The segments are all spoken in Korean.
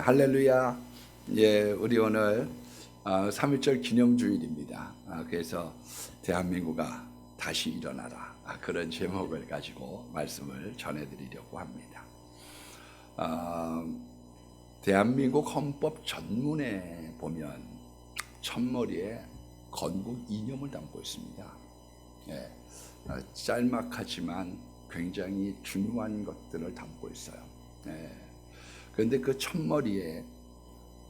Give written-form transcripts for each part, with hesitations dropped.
할렐루야. 우리 오늘 3.1절 기념주일입니다. 그래서 대한민국아 다시 일어나라. 그런 제목을 가지고 말씀을 전해드리려고 합니다. 대한민국 헌법 전문에 보면 첫머리에 건국 이념을 담고 있습니다. 짤막하지만 굉장히 중요한 것들을 담고 있어요. 그런데 그 첫머리에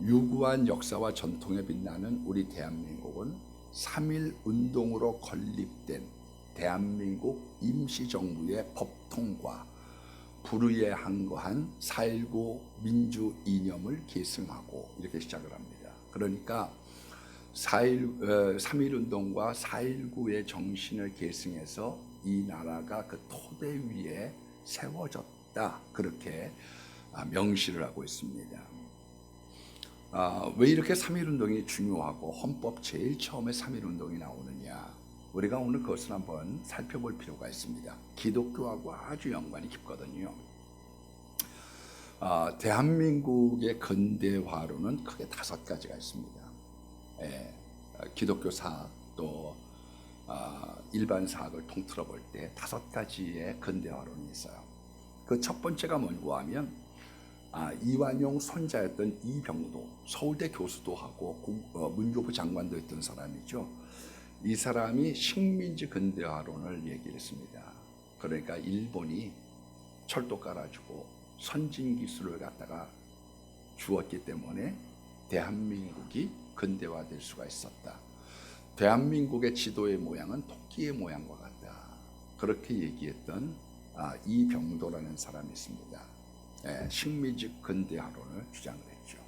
유구한 역사와 전통에 빛나는 우리 대한민국은 3.1 운동으로 건립된 대한민국 임시정부의 법통과 불의에 항거한 4.19 민주 이념을 계승하고 이렇게 시작을 합니다. 그러니까 3.1 운동과 4.19의 정신을 계승해서 이 나라가 그 토대 위에 세워졌다, 그렇게 명시를 하고 있습니다. 왜 이렇게 3.1 운동이 중요하고 헌법 제일 처음에 3.1 운동이 나오느냐, 우리가 오늘 그것을 한번 살펴볼 필요가 있습니다. 기독교하고 아주 연관이 깊거든요. 대한민국의 근대화로는 크게 5가지가 있습니다. 기독교사 또 일반 사학을 통틀어 볼 때 5가지의 근대화론이 있어요. 그 첫 번째가 뭐고 하면 이완용 손자였던 이병도, 서울대 교수도 하고 문교부 장관도 했던 사람이죠. 이 사람이 식민지 근대화론을 얘기를 했습니다. 그러니까 일본이 철도 깔아주고 선진 기술을 갖다가 주었기 때문에 대한민국이 근대화될 수가 있었다. 대한민국의 지도의 모양은 토끼의 모양과 같다. 그렇게 얘기했던 이병도라는 사람이 있습니다. 식민지 근대화론을 주장을 했죠.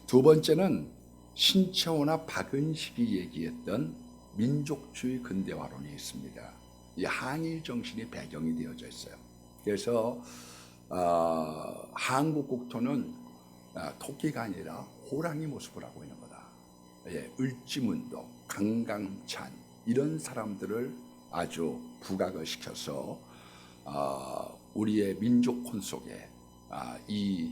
두 번째는 신채호나 박은식이 얘기했던 민족주의 근대화론이 있습니다. 이 항일 정신이 배경이 되어져 있어요. 그래서 한국 국토는 토끼가 아니라 호랑이 모습을 하고 있는 거다. 을지문덕, 강강찬 이런 사람들을 아주 부각을 시켜서 우리의 민족혼 속에 이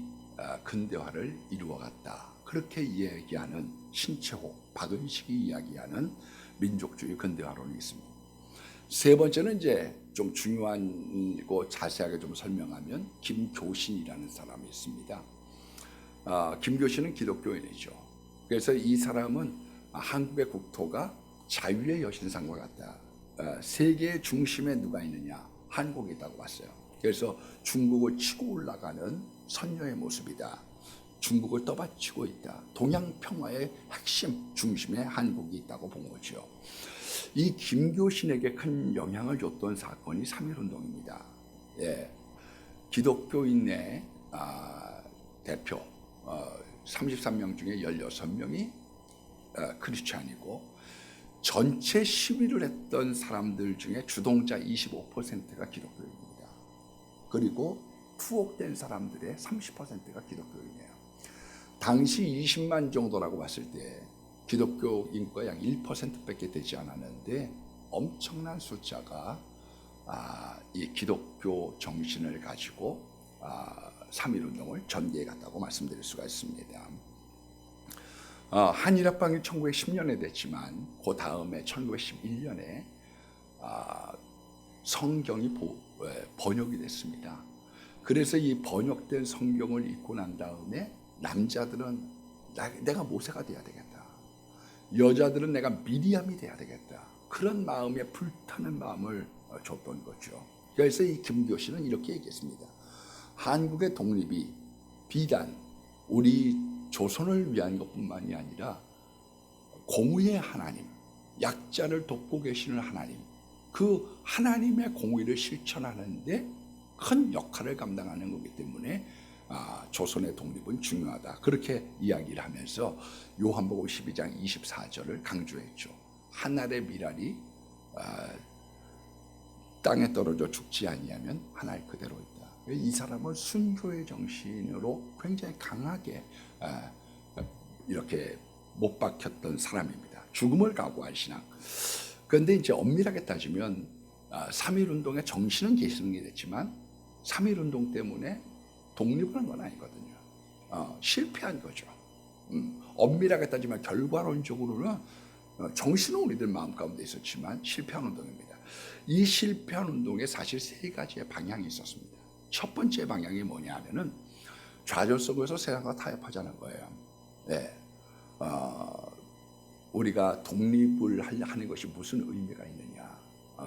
근대화를 이루어갔다. 그렇게 이야기하는 신채호, 박은식이 이야기하는 민족주의 근대화론이 있습니다. 세 번째는 이제 좀 중요하고 자세하게 좀 설명하면 김교신이라는 사람이 있습니다. 김교신은 기독교인이죠. 그래서 이 사람은 한국의 국토가 자유의 여신상과 같다. 세계의 중심에 누가 있느냐? 한국이 있다고 봤어요. 그래서 중국을 치고 올라가는 선녀의 모습이다. 중국을 떠받치고 있다. 동양 평화의 핵심 중심에 한국이 있다고 본 거죠. 이 김교신에게 큰 영향을 줬던 사건이 3.1 운동입니다. 기독교인의 대표 33명 중에 16명이 크리스찬이고 전체 시위를 했던 사람들 중에 주동자 25%가 기독교인입니다. 그리고 투옥된 사람들의 30%가 기독교인이에요. 당시 20만 정도라고 봤을 때 기독교 인구가 약 1%밖에 되지 않았는데 엄청난 숫자가 이 기독교 정신을 가지고 3.1 운동을 전개해 갔다고 말씀드릴 수가 있습니다. 한일합방이 1910년에 됐지만 그 다음에 1911년에 성경이 번역이 됐습니다. 그래서 이 번역된 성경을 읽고 난 다음에 남자들은 내가 모세가 돼야 되겠다. 여자들은 내가 미리암이 돼야 되겠다. 그런 마음에 불타는 마음을 줬던 거죠. 그래서 이 김교신은 이렇게 얘기했습니다. 한국의 독립이 비단 우리 조선을 위한 것뿐만이 아니라 공의의 하나님, 약자를 돕고 계시는 하나님, 그 하나님의 공의를 실천하는데 큰 역할을 감당하는 거기 때문에 조선의 독립은 중요하다. 그렇게 이야기를 하면서 요한복음 12장 24절을 강조했죠. 한 알의 밀알이 땅에 떨어져 죽지 아니하면 한 알 그대로 있다. 이 사람은 순교의 정신으로 굉장히 강하게 이렇게 못 박혔던 사람입니다. 죽음을 각오한 신앙. 그런데 이제 엄밀하게 따지면 3.1 운동의 정신은 계승이 됐지만 3.1 운동 때문에 독립을 한 건 아니거든요. 실패한 거죠. 엄밀하게 따지면 결과론적으로는 정신은 우리들 마음 가운데 있었지만 실패한 운동입니다. 이 실패한 운동에 사실 세 가지의 방향이 있었습니다. 첫 번째 방향이 뭐냐 하면은 좌절 속에서 세상과 타협하자는 거예요. 네. 우리가 독립을 하는 것이 무슨 의미가 있느냐,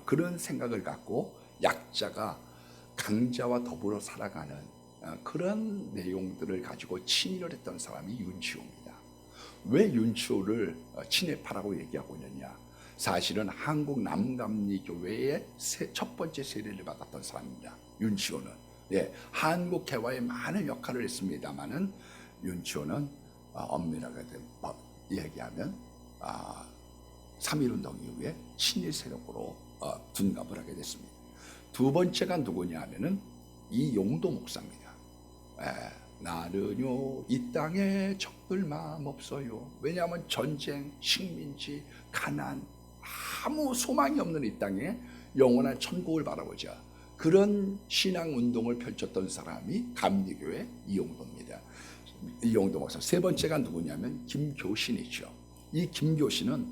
그런 생각을 갖고 약자가 강자와 더불어 살아가는 그런 내용들을 가지고 친일을 했던 사람이 윤치호입니다. 왜 윤치호를 친일파라고 얘기하고 있느냐, 사실은 한국 남감리교회의 첫 번째 세례를 받았던 사람입니다. 윤치호는 한국 개화에 많은 역할을 했습니다마는 윤치호는 엄밀하게 얘기하면 3.1운동 이후에 친일 세력으로 둔갑을 하게 됐습니다. 두 번째가 누구냐 하면은 이용도 목사입니다. 나는요 이 땅에 적들 마음 없어요. 왜냐하면 전쟁, 식민지, 가난, 아무 소망이 없는 이 땅에 영원한 천국을 바라보자, 그런 신앙운동을 펼쳤던 사람이 감리교회 이용도입니다. 이용도 목사. 세 번째가 누구냐면 김교신이죠. 이 김교신은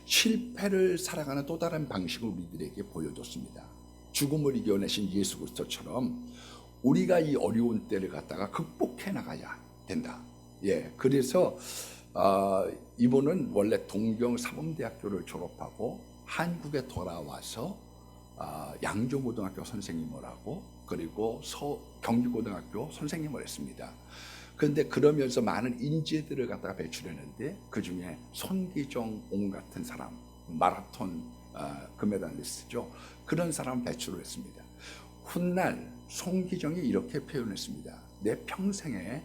실패를 살아가는 또 다른 방식을 우리들에게 보여줬습니다. 죽음을 이겨내신 예수 그리스도처럼 우리가 이 어려운 때를 갖다가 극복해 나가야 된다. 그래서 이분은 원래 동경사범대학교를 졸업하고 한국에 돌아와서 양조고등학교 선생님을 하고 그리고 경기고등학교 선생님을 했습니다. 그런데 그러면서 많은 인재들을 갖다가 배출했는데 그 중에 손기정 옹 같은 사람, 마라톤 금메달리스트죠. 그런 사람 배출을 했습니다. 훗날 손기정이 이렇게 표현했습니다. 내 평생에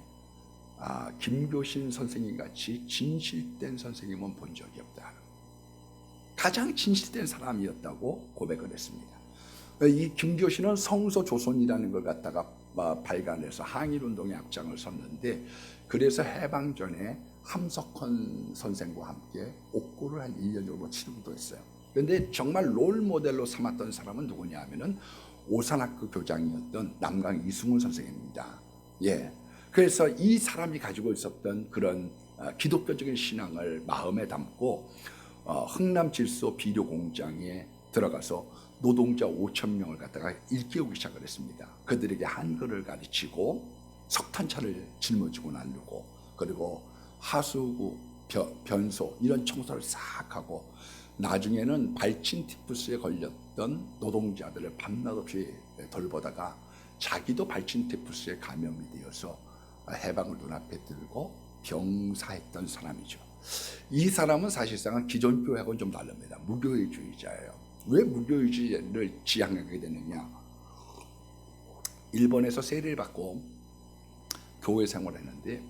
김교신 선생님 같이 진실된 선생님은 본 적이 없다. 가장 진실된 사람이었다고 고백을 했습니다. 이 김교신은 성서조선이라는 걸 갖다가 발간해서 항일운동에 앞장을 섰는데, 그래서 해방 전에 함석헌 선생과 함께 옥고를 한 1년 정도 치르기도 했어요. 그런데 정말 롤 모델로 삼았던 사람은 누구냐 하면은 오산학교 교장이었던 남강 이승훈 선생입니다. 그래서 이 사람이 가지고 있었던 그런 기독교적인 신앙을 마음에 담고 흥남질소 비료 공장에 들어가서 노동자 5,000명을 갖다가 일깨우기 시작을 했습니다. 그들에게 한글을 가르치고 석탄차를 짊어지고 나르고 그리고 하수구, 변소 이런 청소를 싹 하고, 나중에는 발진 티푸스에 걸렸던 노동자들을 밤낮 없이 돌보다가 자기도 발진 티푸스에 감염이 되어서 해방을 눈앞에 들고 병사했던 사람이죠. 이 사람은 사실상은 기존 교회하고는 좀 다릅니다. 무교회주의자예요. 왜 무교회주의를 지향하게 되느냐, 일본에서 세례를 받고 교회 생활을 했는데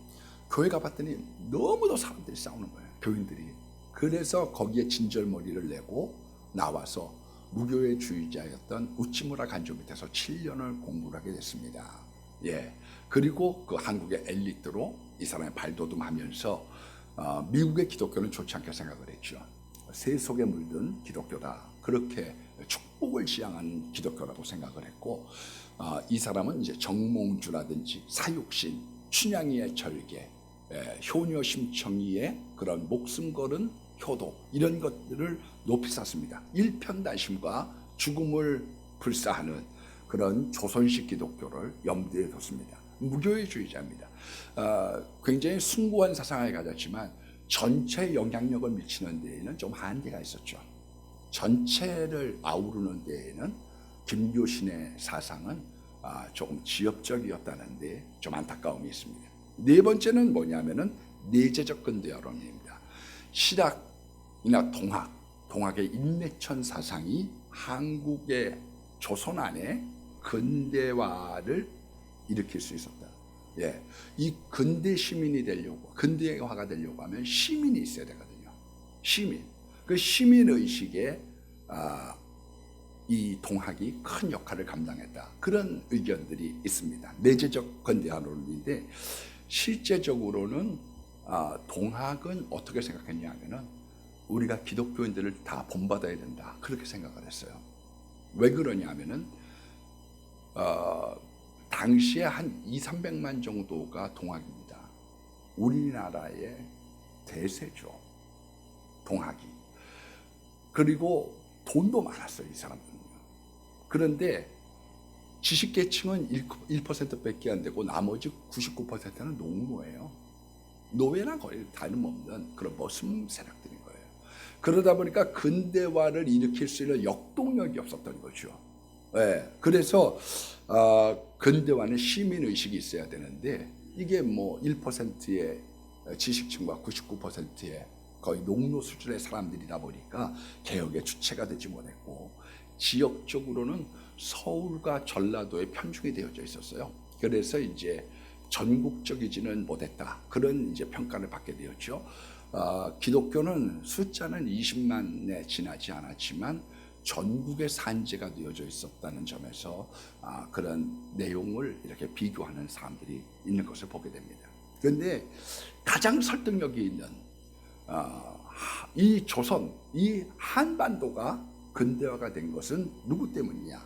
교회 가봤더니 너무도 사람들이 싸우는 거예요, 교인들이. 그래서 거기에 진절머리를 내고 나와서 무교회주의자였던 우치무라 간조 밑에서 7년을 공부를 하게 됐습니다. 그리고 그 한국의 엘리트로 이 사람이 발돋움하면서 미국의 기독교는 좋지 않게 생각을 했죠. 세속에 물든 기독교다, 그렇게 축복을 지향하는 기독교라고 생각을 했고, 이 사람은 이제 정몽주라든지 사육신, 춘향이의 절개, 효녀 심청이의 그런 목숨 걸은 효도, 이런 것들을 높이 샀습니다. 일편단심과 죽음을 불사하는 그런 조선식 기독교를 염두에 뒀습니다. 무교회주의자입니다. 굉장히 숭고한 사상을 가졌지만 전체 영향력을 미치는 데에는 좀 한계가 있었죠. 전체를 아우르는 데에는 김교신의 사상은 조금 지엽적이었다는 데 좀 안타까움이 있습니다. 네 번째는 뭐냐면은 내재적 근대화론입니다. 실학이나 동학의 인내천 사상이 한국의 조선 안에 근대화를 일으킬 수 있었다. 이 근대 시민이 되려고, 근대화가 되려고 하면 시민이 있어야 되거든요. 시민. 그 시민 의식에 이 동학이 큰 역할을 감당했다, 그런 의견들이 있습니다. 내재적 근대화론인데, 실제적으로는 동학은 어떻게 생각했냐 하면은 우리가 기독교인들을 다 본받아야 된다, 그렇게 생각을 했어요. 왜 그러냐 하면은 당시에 한 200~300만 정도가 동학입니다. 우리나라의 대세죠. 동학이. 그리고 돈도 많았어요, 이 사람들은요. 그런데 지식계층은 1%밖에 안 되고 나머지 99%는 농노예요. 노예나 거의 다름없는 그런 머슴 세력들인 거예요. 그러다 보니까 근대화를 일으킬 수 있는 역동력이 없었던 거죠. 네, 그래서 근대화는 시민의식이 있어야 되는데 이게 뭐 1%의 지식층과 99%의 거의 농노 수준의 사람들이다 보니까 개혁의 주체가 되지 못했고, 지역적으로는 서울과 전라도에 편중이 되어져 있었어요. 그래서 이제 전국적이지는 못했다, 그런 이제 평가를 받게 되었죠. 기독교는 숫자는 20만에 지나지 않았지만 전국에 산재가 되어져 있었다는 점에서 그런 내용을 이렇게 비교하는 사람들이 있는 것을 보게 됩니다. 그런데 가장 설득력이 있는 이 조선, 이 한반도가 근대화가 된 것은 누구 때문이냐?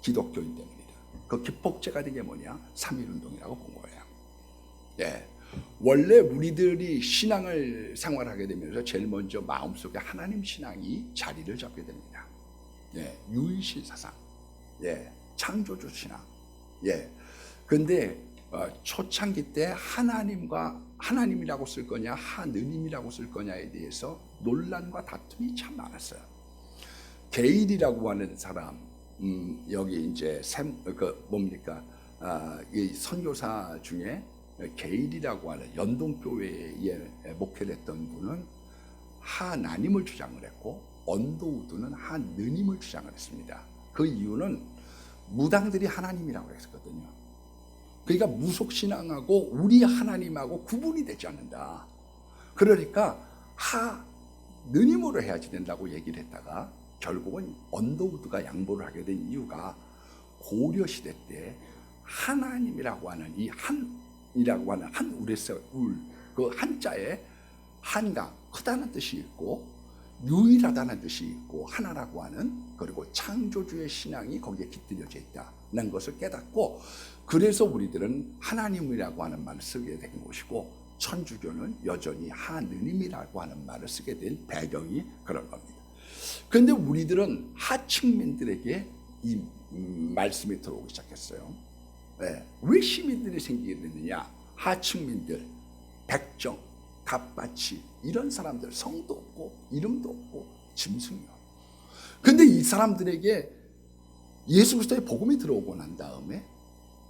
기독교인 때문이다. 그 기폭제가 된 게 뭐냐? 3.1운동이라고 본 거예요. 예. 원래 우리들이 신앙을 생활하게 되면서 제일 먼저 마음속에 하나님 신앙이 자리를 잡게 됩니다. 예. 유일신 사상, 예. 창조주 신앙, 예. 근데 초창기 때 하나님이라고 쓸 거냐, 하느님이라고 쓸 거냐에 대해서 논란과 다툼이 참 많았어요. 게일이라고 하는 사람, 여기 이제 이 선교사 중에 게일이라고 하는 연동교회에 목회를 했던 분은 하나님을 주장을 했고, 언더우드는 하느님을 주장을 했습니다. 그 이유는 무당들이 하나님이라고 했었거든요. 그러니까 무속신앙하고 우리 하나님하고 구분이 되지 않는다. 그러니까 하느님으로 해야지 된다고 얘기를 했다가 결국은 언더우드가 양보를 하게 된 이유가 고려시대 때 하나님이라고 하는 이 한이라고 하는 한울에서 그 한자에 한강, 크다는 뜻이 있고 유일하다는 뜻이 있고 하나라고 하는, 그리고 창조주의 신앙이 거기에 깃들여져 있다는 것을 깨닫고, 그래서 우리들은 하나님이라고 하는 말을 쓰게 된 것이고 천주교는 여전히 하느님이라고 하는 말을 쓰게 된 배경이 그런 겁니다. 그런데 우리들은 하층민들에게 이 말씀이 들어오기 시작했어요. 네. 왜 시민들이 생기게 됐느냐? 하층민들, 백정, 갑바치, 이런 사람들, 성도 없고 이름도 없고 짐승이요. 근데 이 사람들에게 예수 그리스도의 복음이 들어오고 난 다음에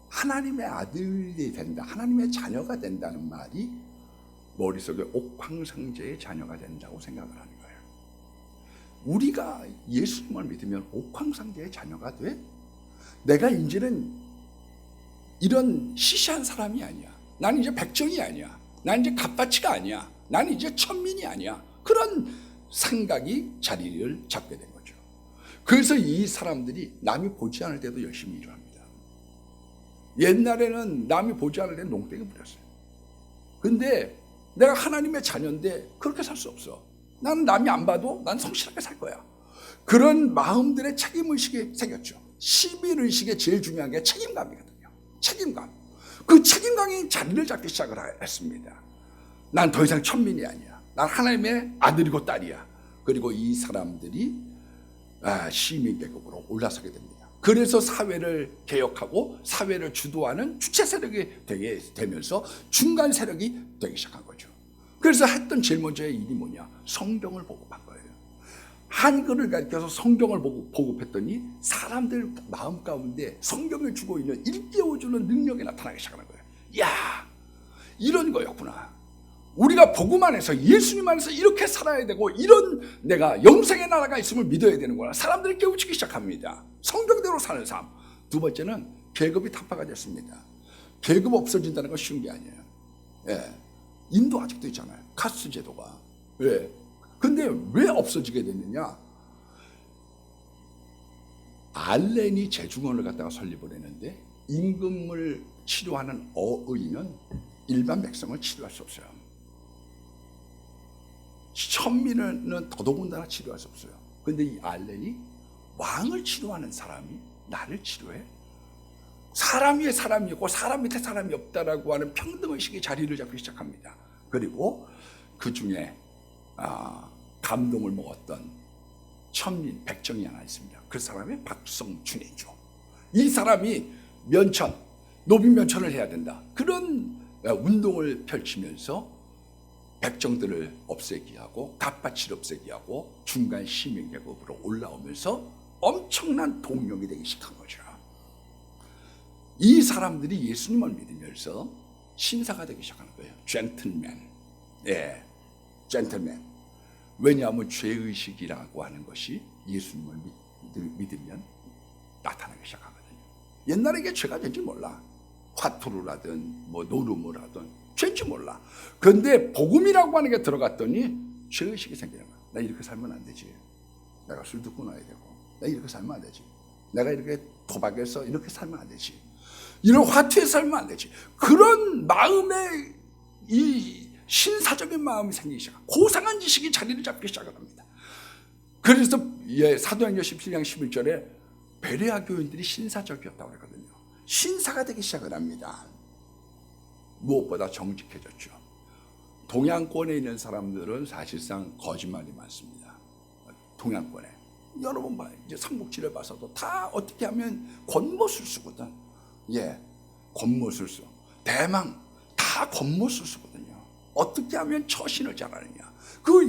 하나님의 아들이 된다, 하나님의 자녀가 된다는 말이 머릿속에 옥황상제의 자녀가 된다고 생각을 하는 거예요. 우리가 예수님을 믿으면 옥황상제의 자녀가 돼? 내가 이제는 이런 시시한 사람이 아니야. 나는 이제 백정이 아니야. 나는 이제 갑바치가 아니야. 나는 이제 천민이 아니야. 그런 생각이 자리를 잡게 된 거죠. 그래서 이 사람들이 남이 보지 않을 때도 열심히 일을 합니다. 옛날에는 남이 보지 않을 때는 농땡이 부렸어요. 근데 내가 하나님의 자녀인데 그렇게 살 수 없어. 나는 남이 안 봐도 난 성실하게 살 거야. 그런 마음들의 책임의식이 생겼죠. 시민의식의 제일 중요한 게 책임감이거든요. 책임감. 그 책임감이 자리를 잡기 시작을 했습니다. 난 더 이상 천민이 아니야. 난 하나님의 아들이고 딸이야. 그리고 이 사람들이 시민계급으로 올라서게 됩니다. 그래서 사회를 개혁하고 사회를 주도하는 주체 세력이 되게 되면서 중간 세력이 되기 시작한 거죠. 그래서 했던 제일 먼저의 일이 뭐냐? 성경을 보급한 거예요. 한글을 가르쳐서 성경을 보급했더니 사람들 마음 가운데 성경을 주고 있는 일깨워주는 능력이 나타나기 시작하는 거예요. 야, 이런 거였구나. 우리가 복음 안에서, 예수님 안에서 이렇게 살아야 되고, 이런 내가 영생의 나라가 있음을 믿어야 되는구나. 사람들이 깨우치기 시작합니다. 성경대로 사는 삶. 두 번째는 계급이 타파가 됐습니다. 계급 없어진다는 건 쉬운 게 아니에요. 예. 인도 아직도 있잖아요. 카스트 제도가. 왜? 근데 왜 없어지게 됐느냐? 알렌이 재중원을 갖다가 설립을 했는데, 임금을 치료하는 어의는 일반 백성을 치료할 수 없어요. 천민은 더더군다나 치료할 수 없어요. 근데 이 알렌이 왕을 치료하는 사람이 나를 치료해? 사람 위에 사람이 있고 사람 밑에 사람이 없다라고 하는 평등의식이 자리를 잡기 시작합니다. 그리고 그 중에 감동을 먹었던 천민 백정이 하나 있습니다. 그 사람이 박성춘이죠. 이 사람이 면천, 노빈 면천을 해야 된다. 그런 운동을 펼치면서 백정들을 없애기 하고 갑바치를 없애기 하고 중간 시민계급으로 올라오면서 엄청난 동력이 되기 시작한 거죠. 이 사람들이 예수님을 믿으면서 신사가 되기 시작하는 거예요. 젠틀맨. 예, 젠틀맨. 왜냐하면 죄의식이라고 하는 것이 예수님을 믿으면 나타나기 시작하거든요. 옛날에 이게 죄가 된지 몰라. 화투를 하든 뭐 노름을 하든 죄인지 몰라. 그런데 복음이라고 하는 게 들어갔더니 죄의식이 생기는 거야. 나 이렇게 살면 안 되지. 내가 술 듣고 나야 되고, 나 이렇게 살면 안 되지. 내가 이렇게 도박해서 이렇게 살면 안 되지. 이런 화투에 살면 안 되지. 그런 마음에 이 신사적인 마음이 생기기 시작합니다. 고상한 지식이 자리를 잡기 시작합니다. 그래서 사도행전 17장 11절에 베레아 교인들이 신사적이었다고 그러거든요. 신사가 되기 시작을 합니다. 무엇보다 정직해졌죠. 동양권에 있는 사람들은 사실상 거짓말이 많습니다. 동양권에. 여러분 봐요. 이제 삼국지를 봐서도 다 어떻게 하면 권모술수거든. 예, 권모술수. 대망 다 권모술수거든요. 어떻게 하면 처신을 잘하느냐.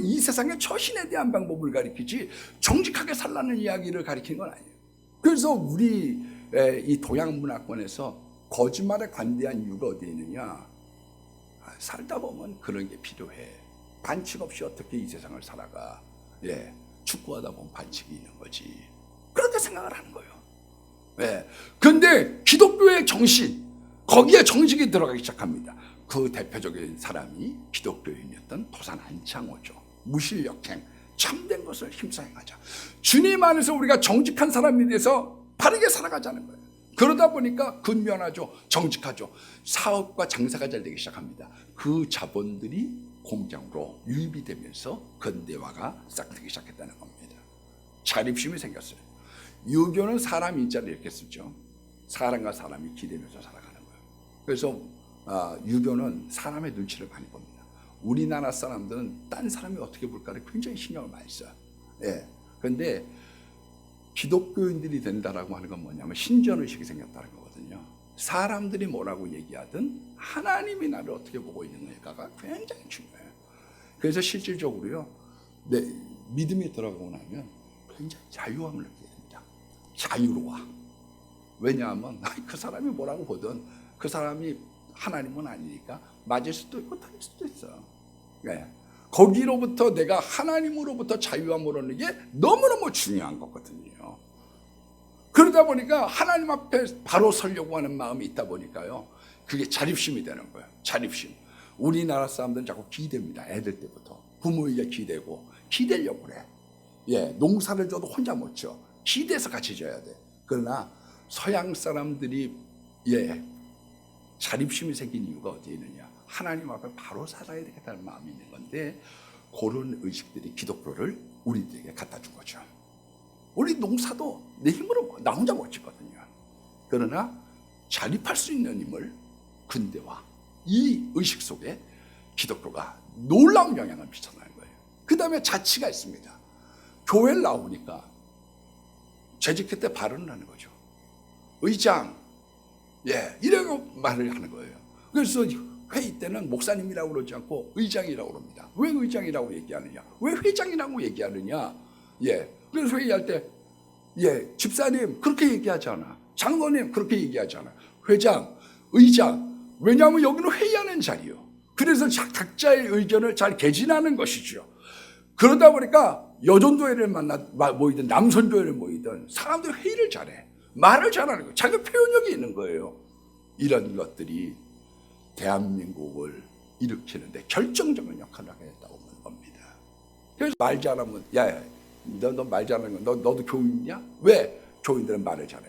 이 세상의 처신에 대한 방법을 가리키지 정직하게 살라는 이야기를 가리키는 건 아니에요. 그래서 우리 이 동양 문화권에서 거짓말에 관대한 이유가 어디에 있느냐. 살다 보면 그런 게 필요해. 반칙 없이 어떻게 이 세상을 살아가. 예, 축구하다 보면 반칙이 있는 거지. 그렇게 생각을 하는 거예요. 예. 근데 기독교의 정신, 거기에 정직이 들어가기 시작합니다. 그 대표적인 사람이 기독교인이었던 도산 안창호죠. 무실력행, 참된 것을 힘써 행하자. 주님 안에서 우리가 정직한 사람이 돼서 바르게 살아가자는 거예요. 그러다 보니까 근면하죠. 정직하죠. 사업과 장사가 잘 되기 시작합니다. 그 자본들이 공장으로 유입이 되면서 근대화가 시작되기 시작했다는 겁니다. 자립심이 생겼어요. 유교는 사람 인자를 이렇게 쓰죠. 사람과 사람이 기대면서 살아가는 거예요. 그래서 유교는 사람의 눈치를 많이 봅니다. 우리나라 사람들은 딴 사람이 어떻게 볼까를 굉장히 신경을 많이 써요. 예. 그런데 기독교인들이 된다라고 하는 건 뭐냐면 신전의식이 생겼다는 거거든요. 사람들이 뭐라고 얘기하든 하나님이 나를 어떻게 보고 있는가가 굉장히 중요해요. 그래서 실질적으로요, 믿음이 들어가고 나면 굉장히 자유함을 느끼게 됩니다. 자유로워. 왜냐하면 그 사람이 뭐라고 보든 그 사람이 하나님은 아니니까 맞을 수도 있고 틀릴 수도 있어요. 네. 거기로부터 내가 하나님으로부터 자유함을 얻는 게 너무너무 중요한 거거든요. 그러다 보니까 하나님 앞에 바로 서려고 하는 마음이 있다 보니까요, 그게 자립심이 되는 거예요. 자립심. 우리나라 사람들은 자꾸 기대입니다. 애들 때부터 부모에게 기대고 기대려고 그래. 예, 농사를 줘도 혼자 못 져. 기대서 같이 져야 돼. 그러나 서양 사람들이 자립심이 생긴 이유가 어디에 있느냐. 하나님 앞에 바로 살아야 되겠다는 마음이 있는 건데, 그런 의식들이 기독교를 우리들에게 갖다 준 거죠. 우리 농사도 내 힘으로 나 혼자 못 짓거든요. 그러나 자립할 수 있는 힘을 근대화, 이 의식 속에 기독교가 놀라운 영향을 미쳐나는 거예요. 그 다음에 자치가 있습니다. 교회를 나오니까 재직회 때 발언을 하는 거죠. 의장, 이라고 말을 하는 거예요. 그래서 회의 때는 목사님이라고 그러지 않고 의장이라고 그럽니다. 왜 의장이라고 얘기하느냐? 왜 회장이라고 얘기하느냐? 그래서 회의할 때, 집사님 그렇게 얘기하지 않아. 장로님 그렇게 얘기하지 않아. 회장, 의장. 왜냐하면 여기는 회의하는 자리요. 그래서 각자의 의견을 잘 개진하는 것이죠. 그러다 보니까 여전도회를 모이든 남선도회를 모이든 사람들이 회의를 잘해. 말을 잘하는 거예요. 자기 표현력이 있는 거예요. 이런 것들이 대한민국을 일으키는데 결정적인 역할을 하게 됐다고 보는 겁니다. 그래서 말 잘하면, 너 말 잘하는 거, 너도 교인이냐? 왜? 교인들은 말을 잘해.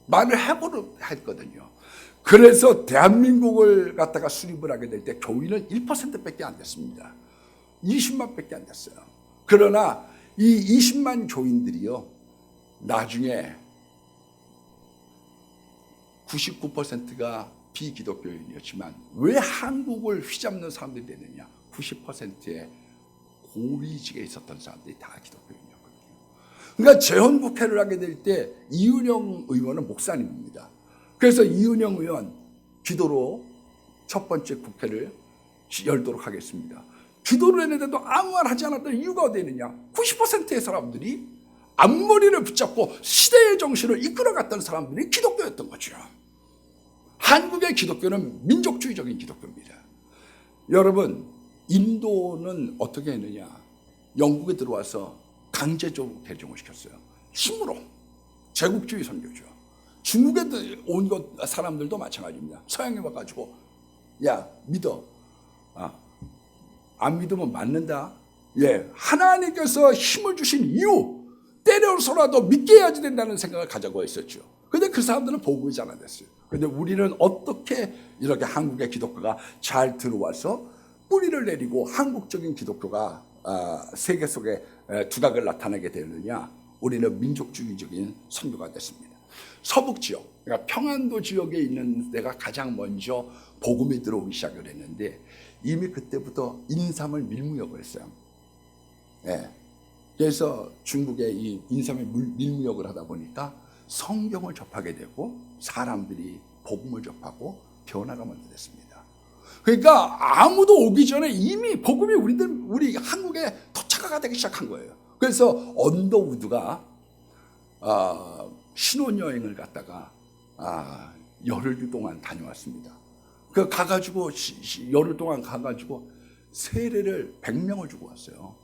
말을 해보려 했거든요. 그래서 대한민국을 갖다가 수립을 하게 될 때 교인은 1%밖에 안 됐습니다. 20만밖에 안 됐어요. 그러나 이 20만 교인들이요, 나중에 99%가 비기독교인이었지만 왜 한국을 휘잡는 사람들이 되느냐? 90%의 고위직에 있었던 사람들이 다 기독교인이었거든요. 그러니까 재헌국회를 하게 될 때 이은영 의원은 목사님입니다. 그래서 이은영 의원 기도로 첫 번째 국회를 열도록 하겠습니다. 기도를 했는데도 아무 말 하지 않았던 이유가 어디 있느냐? 90%의 사람들이 앞머리를 붙잡고 시대의 정신을 이끌어갔던 사람들이 기독교였던 거죠. 한국의 기독교는 민족주의적인 기독교입니다. 여러분, 인도는 어떻게 했느냐? 영국에 들어와서 강제적으로 개종을 시켰어요. 힘으로. 제국주의 선교죠. 중국에 온 사람들도 마찬가지입니다. 서양에 와가지고 야 믿어. 안 믿으면 맞는다. 하나님께서 힘을 주신 이유 때려서라도 믿게 해야지 된다는 생각을 가지고 있었죠. 근데 그 사람들은 복음이 잘 안 됐어요. 근데 우리는 어떻게 이렇게 한국의 기독교가 잘 들어와서 뿌리를 내리고 한국적인 기독교가 세계 속에 두각을 나타내게 되느냐? 우리는 민족주의적인 선교가 됐습니다. 서북 지역, 그러니까 평안도 지역에 있는 데가 가장 먼저 복음이 들어오기 시작을 했는데 이미 그때부터 인삼을 밀무역을 했어요. 그래서 중국의 이 인삼의 밀무역을 하다 보니까 성경을 접하게 되고 사람들이 복음을 접하고 변화가 먼저 됐습니다. 그러니까 아무도 오기 전에 이미 복음이 우리 한국에 토착화가 되기 시작한 거예요. 그래서 언더우드가 신혼여행을 갔다가 열흘 동안 다녀왔습니다. 그 가가지고 열흘 동안 가가지고 세례를 100명을 주고 왔어요.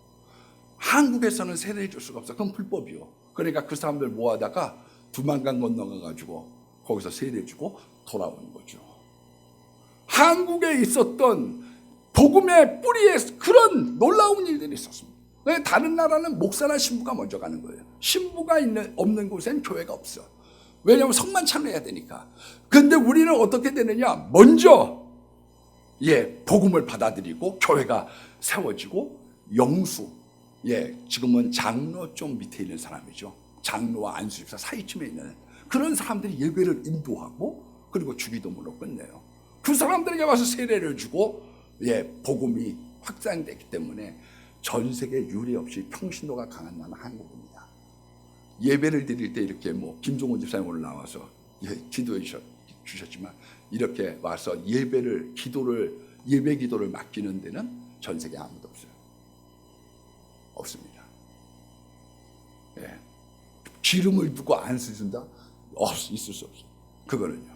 한국에서는 세례 줄 수가 없어. 그건 불법이요. 그러니까 그 사람들 모아다가 두만강 건너가가지고 거기서 세례 주고 돌아오는 거죠. 한국에 있었던 복음의 뿌리에 그런 놀라운 일들이 있었습니다. 다른 나라는 목사나 신부가 먼저 가는 거예요. 신부가 없는 곳엔 교회가 없어. 왜냐하면 성만 참여해야 되니까. 근데 우리는 어떻게 되느냐? 먼저 복음을 받아들이고 교회가 세워지고 영수, 지금은 장로 좀 밑에 있는 사람이죠. 장로와 안수집사 사이쯤에 있는 그런 사람들이 예배를 인도하고 그리고 주기도문으로 끝내요. 그 사람들에게 와서 세례를 주고 복음이 확산됐기 때문에 전 세계 유례 없이 평신도가 강한 나라는 한국입니다. 예배를 드릴 때 이렇게 김종원 집사님 오늘 나와서 기도해 주셨지만 이렇게 와서 예배 기도를 맡기는 데는 전 세계 아무도 없어요. 없습니다. 기름을 두고 안수 준다? 있을 수 없어요. 그거는요.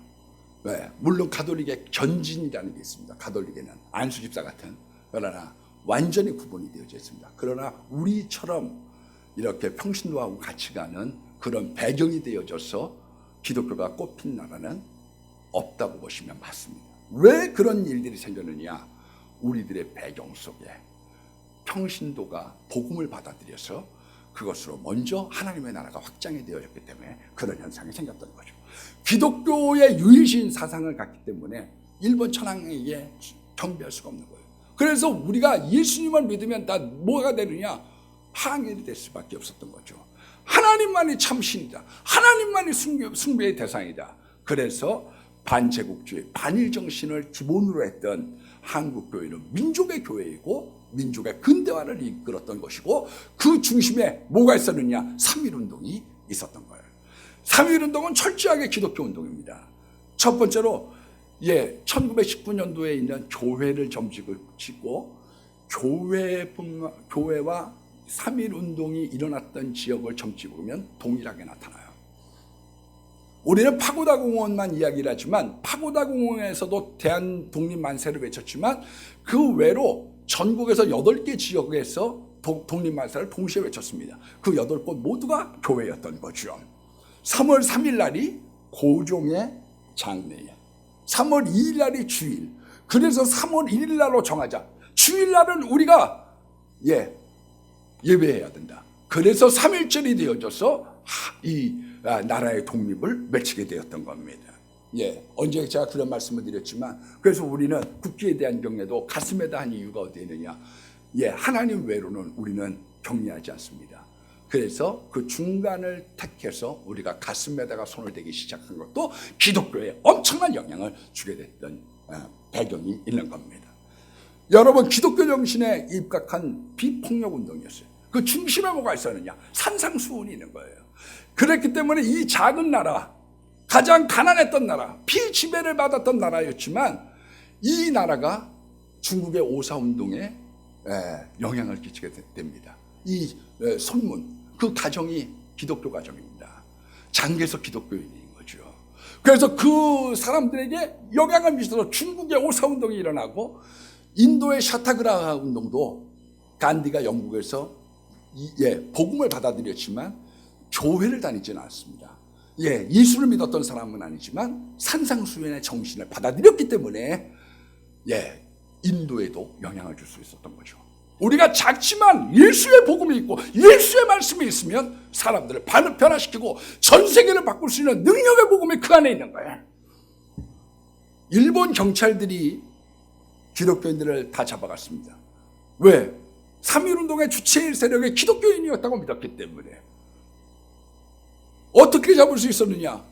물론 가톨릭의 견진이라는 게 있습니다. 가톨릭에는 안수집사 같은. 그러나 완전히 구분이 되어져 있습니다. 그러나 우리처럼 이렇게 평신도하고 같이 가는 그런 배경이 되어져서 기독교가 꼽힌 나라는 없다고 보시면 맞습니다. 왜 그런 일들이 생겼느냐? 우리들의 배경 속에 평신도가 복음을 받아들여서 그것으로 먼저 하나님의 나라가 확장이 되어졌기 때문에 그런 현상이 생겼던 거죠. 기독교의 유일신 사상을 갖기 때문에 일본 천황에게 경배할 수가 없는 거예요. 그래서 우리가 예수님을 믿으면 다 뭐가 되느냐? 항일이 될 수밖에 없었던 거죠. 하나님만이 참 신이다. 하나님만이 숭배의 대상이다. 그래서 반제국주의, 반일 정신을 기본으로 했던 한국교회는 민족의 교회이고 민족의 근대화를 이끌었던 것이고 그 중심에 뭐가 있었느냐? 3.1운동이 있었던 거예요. 3.1운동은 철저하게 기독교 운동입니다. 첫 번째로 1919년도에 있는 교회를 점찍을 짓고 교회와 3.1운동이 일어났던 지역을 점찍으면 동일하게 나타나요. 우리는 파고다공원만 이야기를 하지만 파고다공원에서도 대한독립만세를 외쳤지만 그 외로 전국에서 8개 지역에서 독립만세를 동시에 외쳤습니다. 그 8곳 모두가 교회였던 거죠. 3월 3일 날이 고종의 장례예요. 3월 2일 날이 주일. 그래서 3월 1일 날로 정하자. 주일날은 우리가 예배해야 된다. 그래서 3.1절이 되어져서 이 나라의 독립을 외치게 되었던 겁니다. 언제 제가 그런 말씀을 드렸지만 그래서 우리는 국기에 대한 경례도 가슴에다 한 이유가 어디에 있느냐? 하나님 외로는 우리는 경례하지 않습니다. 그래서 그 중간을 택해서 우리가 가슴에다가 손을 대기 시작한 것도 기독교에 엄청난 영향을 주게 됐던 배경이 있는 겁니다. 여러분, 기독교 정신에 입각한 비폭력 운동이었어요. 그 중심에 뭐가 있었느냐? 산상수훈이 있는 거예요. 그랬기 때문에 이 작은 나라, 가장 가난했던 나라, 피지배를 받았던 나라였지만 이 나라가 중국의 오사운동에 영향을 끼치게 됩니다. 이 손문, 그 가정이 기독교 가정입니다. 장개석 기독교인인 거죠. 그래서 그 사람들에게 영향을 미쳐서 중국의 오사운동이 일어나고 인도의 샤타그라 운동도 간디가 영국에서 복음을 받아들였지만 교회를 다니지는 않았습니다. 예수를 믿었던 사람은 아니지만 산상수훈의 정신을 받아들였기 때문에 인도에도 영향을 줄 수 있었던 거죠. 우리가 작지만 예수의 복음이 있고 예수의 말씀이 있으면 사람들을 변화시키고 전 세계를 바꿀 수 있는 능력의 복음이 그 안에 있는 거예요. 일본 경찰들이 기독교인들을 다 잡아갔습니다. 왜? 3.1운동의 주체 세력의 기독교인이었다고 믿었기 때문에. 어떻게 잡을 수 있었느냐?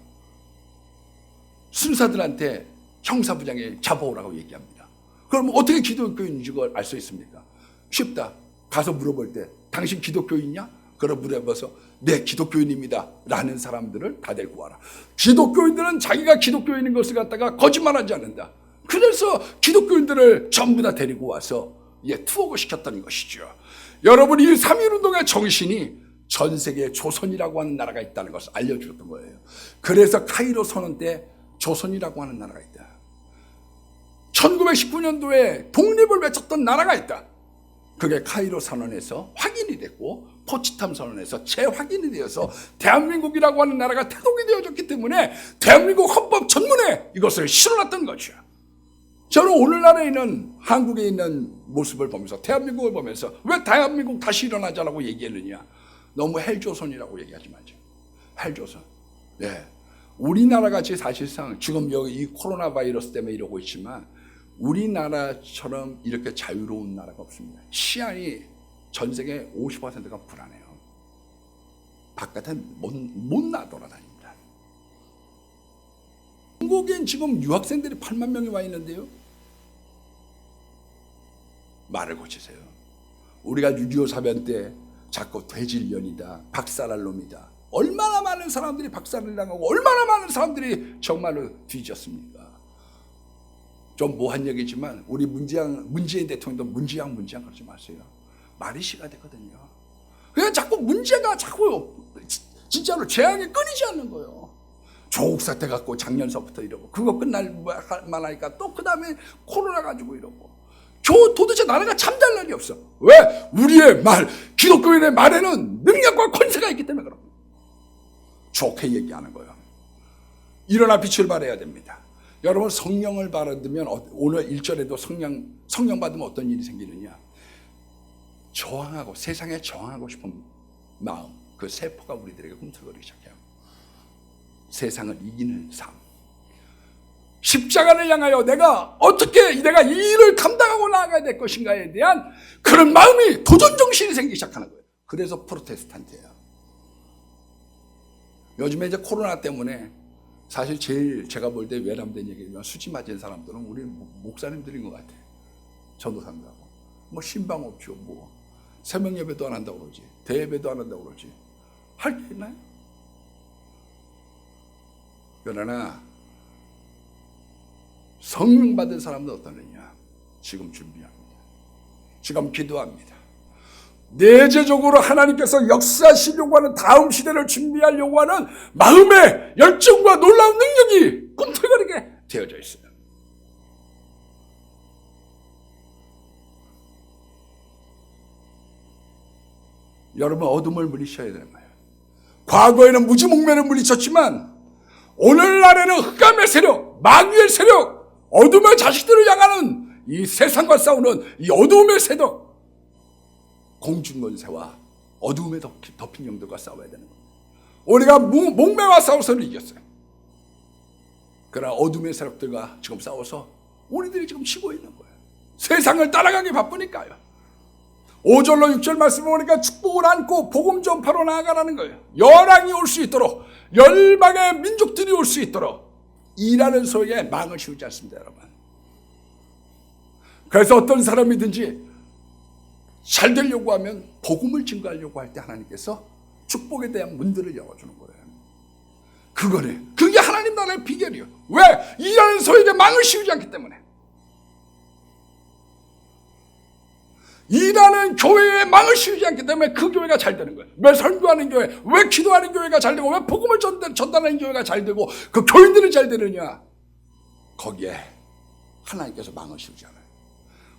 순사들한테 형사부장에 잡아오라고 얘기합니다. 그럼 어떻게 기독교인인지 그걸 알 수 있습니까? 쉽다. 가서 물어볼 때 당신 기독교인이냐? 그럼 물어봐서 네, 기독교인입니다 라는 사람들을 다 데리고 와라. 기독교인들은 자기가 기독교인인 것을 갖다가 거짓말하지 않는다. 그래서 기독교인들을 전부 다 데리고 와서 투옥을 시켰던 것이죠. 여러분, 이 3.1운동의 정신이 전 세계에 조선이라고 하는 나라가 있다는 것을 알려주었던 거예요. 그래서 카이로 선언 때 조선이라고 하는 나라가 있다. 1919년도에 독립을 외쳤던 나라가 있다. 그게 카이로 선언에서 확인이 됐고 포츠담 선언에서 재확인이 되어서 대한민국이라고 하는 나라가 태동이 되어졌기 때문에 대한민국 헌법 전문에 이것을 실어놨던 거죠. 저는 오늘날에 있는 한국에 있는 모습을 보면서 대한민국을 보면서 왜 대한민국 다시 일어나자라고 얘기했느냐? 너무 헬조선이라고 얘기하지 마죠. 헬조선. 우리나라 같이 사실상 지금 여기 이 코로나 바이러스 때문에 이러고 있지만 우리나라처럼 이렇게 자유로운 나라가 없습니다. 치안이 전 세계 50%가 불안해요. 바깥에 못 나돌아다닙니다. 한국엔 지금 유학생들이 8만 명이 와 있는데요. 말을 고치세요. 우리가 6.25 사변 때 자꾸 돼질년이다, 박살날 놈이다. 얼마나 많은 사람들이 박살을 당하고 얼마나 많은 사람들이 정말로 뒤졌습니까? 좀 모한 얘기지만 우리 문재인 대통령도 문지양 그러지 마세요. 말이 시가 되거든요. 그냥 자꾸 문제가 자꾸 진짜로 재앙이 끊이지 않는 거예요. 조국 사태 갖고 작년서부터 이러고 그거 끝날 만하니까 또 그 다음에 코로나 가지고 이러고 도대체 나라가 잠잘 날이 없어. 왜? 우리의 말, 기독교인의 말에는 능력과 권세가 있기 때문에 그런 거예요. 좋게 얘기하는 거예요. 일어나 빛을 발해야 됩니다. 여러분, 성령을 받으면 오늘 1절에도 성령 받으면 어떤 일이 생기느냐? 저항하고 세상에 저항하고 싶은 마음, 그 세포가 우리들에게 꿈틀거리기 시작해요. 세상을 이기는 삶. 십자가를 향하여 내가 이 일을 감당하고 나아가야 될 것인가에 대한 그런 마음이 도전정신이 생기기 시작하는 거예요. 그래서 프로테스탄트예요. 요즘에 이제 코로나 때문에 사실 제일 제가 볼 때 외람된 얘기지만 수치 맞은 사람들은 우리 목사님들인 것 같아요. 전도사님들하고. 뭐 신방 없죠. 뭐 새벽 예배도 안 한다고 그러지. 대예배도 안 한다고 그러지. 할 게 있나요? 그러나 성령 받은 사람은 어떠느냐? 지금 준비합니다. 지금 기도합니다. 내재적으로 하나님께서 역사하시려고 하는 다음 시대를 준비하려고 하는 마음의 열정과 놀라운 능력이 꿈틀거리게 되어져 있어요. 여러분, 어둠을 물리쳐야 되는 거예요. 과거에는 무지몽매를 물리쳤지만 오늘날에는 흑암의 세력, 마귀의 세력, 어둠의 자식들을 향하는 이 세상과 싸우는 이 어둠의 세력, 공중권세와 어둠에 덮인 영들과 싸워야 되는 겁니다. 우리가 목매와 싸워서는 이겼어요. 그러나 어둠의 세력들과 지금 싸워서 우리들이 지금 지고 있는 거예요. 세상을 따라가기 바쁘니까요. 5절로 6절 말씀을 보니까 축복을 안고 복음 전파로 나아가라는 거예요. 열왕이 올 수 있도록, 열방의 민족들이 올 수 있도록 일하는 소에게 망을 씌우지 않습니다, 여러분. 그래서 어떤 사람이든지 잘 되려고 하면 복음을 증거하려고 할 때 하나님께서 축복에 대한 문들을 열어주는 거예요. 그게 하나님 나라의 비결이에요. 왜? 일하는 소에게 망을 씌우지 않기 때문에. 일하는 교회에 망을 씌우지 않기 때문에 그 교회가 잘 되는 거예요. 왜 선교하는 교회, 왜 기도하는 교회가 잘 되고, 왜 복음을 전달하는 교회가 잘 되고, 그 교인들이 잘 되느냐? 거기에 하나님께서 망을 씌우지 않아요.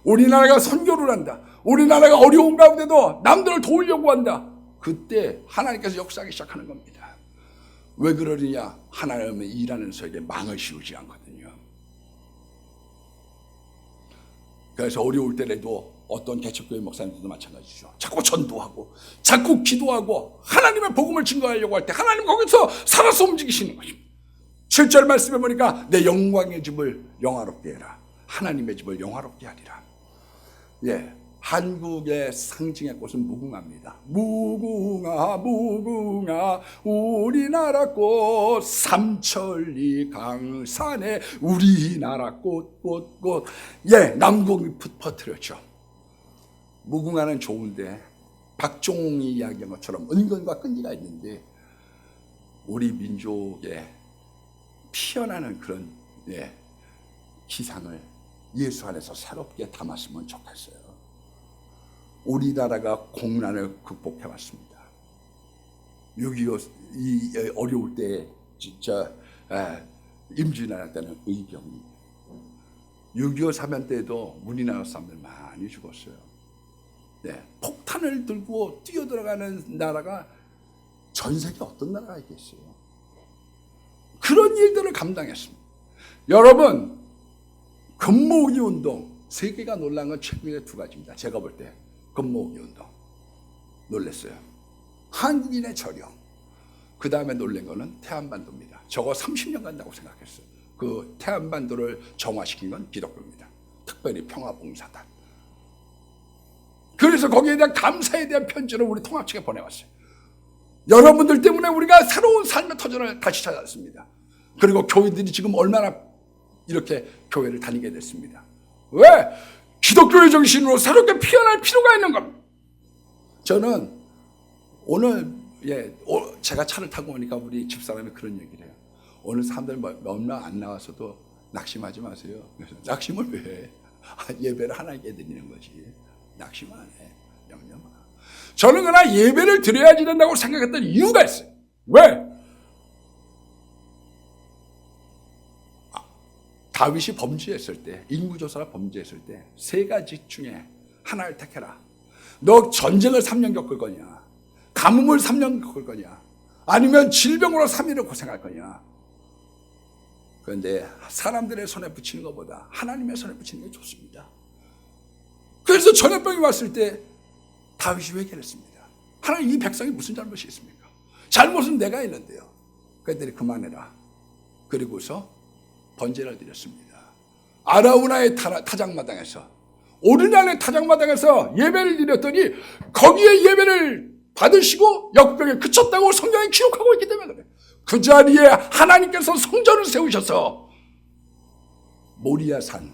우리나라가 선교를 한다, 우리나라가 어려운 가운데도 남들을 도우려고 한다, 그때 하나님께서 역사하기 시작하는 겁니다. 왜 그러느냐? 하나님은 일하는 소에게 망을 씌우지 않거든요. 그래서 어려울 때라도 어떤 개척교회 목사님들도 마찬가지죠. 자꾸 전도하고 자꾸 기도하고 하나님의 복음을 증거하려고 할 때 하나님 거기서 살아서 움직이시는 것입니다. 7절 말씀에 보니까 내 영광의 집을 영화롭게 해라, 하나님의 집을 영화롭게 하리라. 예, 한국의 상징의 꽃은 무궁화입니다. 무궁화 무궁화 우리나라 꽃, 삼천리 강산에 우리나라 꽃. 예, 남궁이 퍼뜨렸죠. 무궁화는 좋은데 박종홍이 이야기한 것처럼 은근과 끈기가 있는데 우리 민족에 피어나는 그런 기상을 예수 안에서 새롭게 담았으면 좋겠어요. 우리나라가 공난을 극복해왔습니다. 6.25 이 어려울 때 진짜 임진왜란 때는 의병이, 6.25 사변 때도 우리나라 사람들 많이 죽었어요. 네, 폭탄을 들고 뛰어들어가는 나라가 전 세계 어떤 나라가 있겠어요? 그런 일들을 감당했습니다. 여러분, 금모으기 운동, 세계가 놀란 건 최근에 두 가지입니다. 제가 볼 때 금모으기 운동 놀랐어요. 한국인의 저력. 그 다음에 놀란 거는 태안반도입니다. 저거 30년 간다고 생각했어요. 그 태안반도를 정화시킨 건 기독교입니다. 특별히 평화봉사단. 그래서 거기에 대한 감사에 대한 편지를 우리 통합 측에 보내왔어요. 여러분들 때문에 우리가 새로운 삶의 터전을 다시 찾았습니다. 그리고 교회들이 지금 얼마나 이렇게 교회를 다니게 됐습니다. 왜? 기독교의 정신으로 새롭게 피어날 필요가 있는 겁니다. 저는 오늘 제가 차를 타고 오니까 우리 집사람이 그런 얘기를 해요. 오늘 사람들 얼마 안 나와서도 낙심하지 마세요. 그래서 낙심을 왜 해? 예배를 하나님께 드리는 거지. 낙심 안 해. 염려 마. 저는 그러나 예배를 드려야지 된다고 생각했던 이유가 있어요. 왜? 다윗이 범죄했을 때, 인구조사가 범죄했을 때 세 가지 중에 하나를 택해라. 너 전쟁을 3년 겪을 거냐? 가뭄을 3년 겪을 거냐? 아니면 질병으로 3일을 고생할 거냐? 그런데 사람들의 손에 붙이는 것보다 하나님의 손에 붙이는 게 좋습니다. 그래서 전염병이 왔을 때 다윗이 회개를 했습니다. 하나님, 이 백성이 무슨 잘못이 있습니까? 잘못은 내가 있는데요. 그랬더니 그만해라. 그리고서 번제를 드렸습니다. 아라우나의 타작마당에서, 오르난의 타작마당에서 예배를 드렸더니 거기에 예배를 받으시고 역병에 그쳤다고 성경에 기록하고 있기 때문에 그래요. 그 자리에 하나님께서 성전을 세우셔서 모리아산,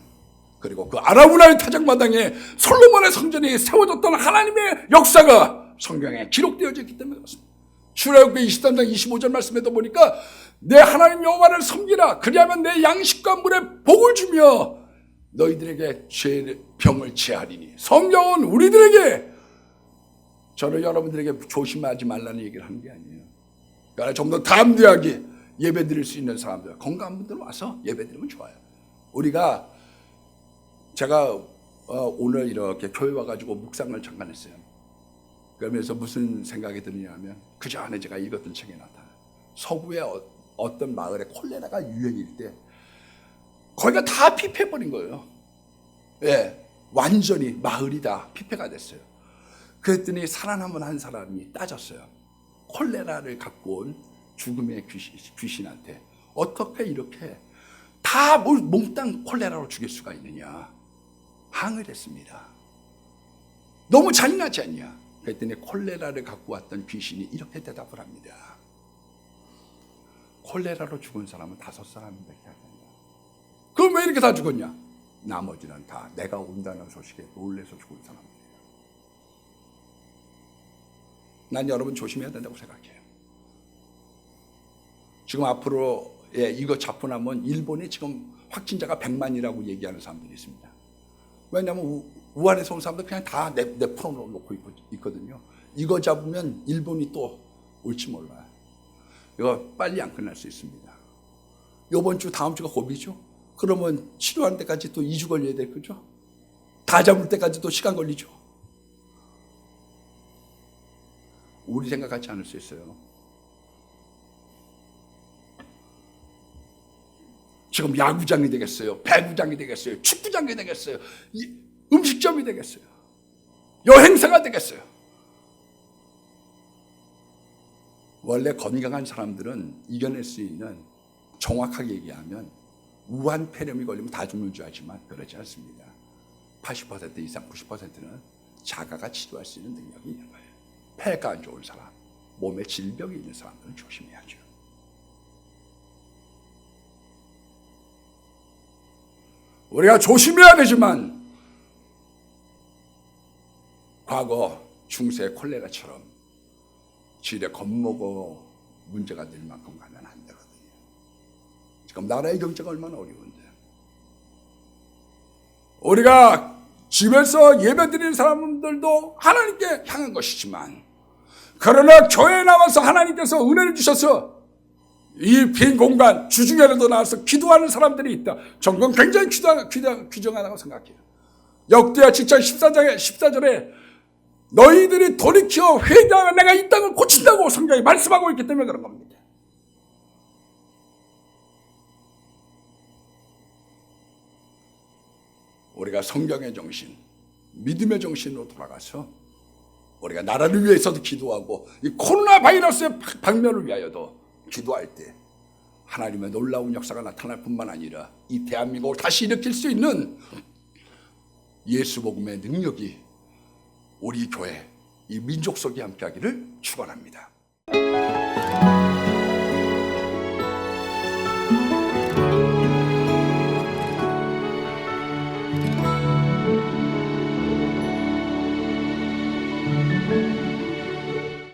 그리고 그 아라우나의 타작마당에 솔로몬의 성전이 세워졌던 하나님의 역사가 성경에 기록되어져 있기 때문에 그렇습니다. 출애굽기 23장 25절 말씀에도 보니까 내 하나님 여호와를 섬기라. 그리하면 내 양식과 물에 복을 주며 너희들에게 병을 제하리니. 성경은 우리들에게, 저는 여러분들에게 조심하지 말라는 얘기를 하는 게 아니에요. 그러니까 좀 더 담대하게 예배 드릴 수 있는 사람들, 건강한 분들 와서 예배 드리면 좋아요. 제가 오늘 이렇게 교회 와가지고 묵상을 잠깐 했어요. 그러면서 무슨 생각이 드느냐 하면, 그 전에 제가 읽었던 책에 나타나요. 서구의 어떤 마을에 콜레라가 유행일 때 거기가 다 피폐해버린 거예요. 예, 완전히 마을이 다 피폐가 됐어요. 그랬더니 살아남은 한 사람이 따졌어요. 콜레라를 갖고 온 죽음의 귀신한테 어떻게 이렇게 다 몽땅 콜레라로 죽일 수가 있느냐 항을 했습니다. 너무 잔인하지 않냐? 그랬더니 콜레라를 갖고 왔던 귀신이 이렇게 대답을 합니다. 콜레라로 죽은 사람은 5사람밖에 안 된다. 그럼 왜 이렇게 다 죽었냐? 나머지는 다 내가 온다는 소식에 놀래서 죽은 사람들이에요. 난 여러분 조심해야 된다고 생각해요. 지금 앞으로 이거 잡고 나면 일본에 지금 확진자가 100만이라고 얘기하는 사람들이 있습니다. 왜냐하면 우한에서 온 사람들 그냥 다 내 풀어놓고 있거든요. 이거 잡으면 일본이 또 올지 몰라요. 이거 빨리 안 끝날 수 있습니다. 이번 주 다음 주가 고비죠. 그러면 치료하는 데까지 또 2주 걸려야 될 거죠. 다 잡을 때까지 또 시간 걸리죠. 우리 생각하지 않을 수 있어요. 지금 야구장이 되겠어요. 배구장이 되겠어요. 축구장이 되겠어요. 음식점이 되겠어요. 여행사가 되겠어요. 원래 건강한 사람들은 이겨낼 수 있는, 정확하게 얘기하면 우한 폐렴이 걸리면 다 죽는 줄 알지만 그렇지 않습니다. 80% 이상 90%는 자가가 치료할 수 있는 능력이 있는 거예요. 폐가 안 좋은 사람, 몸에 질병이 있는 사람들은 조심해야죠. 우리가 조심해야 되지만 과거 중세 콜레라처럼 질에 겁먹어 문제가 될 만큼 가면 안 되거든요. 지금 나라의 경제가 얼마나 어려운데. 우리가 집에서 예배드리는 사람들도 하나님께 향한 것이지만, 그러나 교회에 나와서 하나님께서 은혜를 주셔서 이 빈 공간 주중에라도 나와서 기도하는 사람들이 있다. 정권 굉장히 규정하다고 생각해요. 역대하 7장 14절에 너희들이 돌이켜 회개하면 내가 이 땅을 고친다고 성경이 말씀하고 있기 때문에 그런 겁니다. 우리가 성경의 정신, 믿음의 정신으로 돌아가서 우리가 나라를 위해서도 기도하고 이 코로나 바이러스의 박멸을 위하여도 기도할 때 하나님의 놀라운 역사가 나타날 뿐만 아니라 이 대한민국을 다시 일으킬 수 있는 예수 복음의 능력이 우리 교회, 이 민족 속에 함께하기를 축원합니다.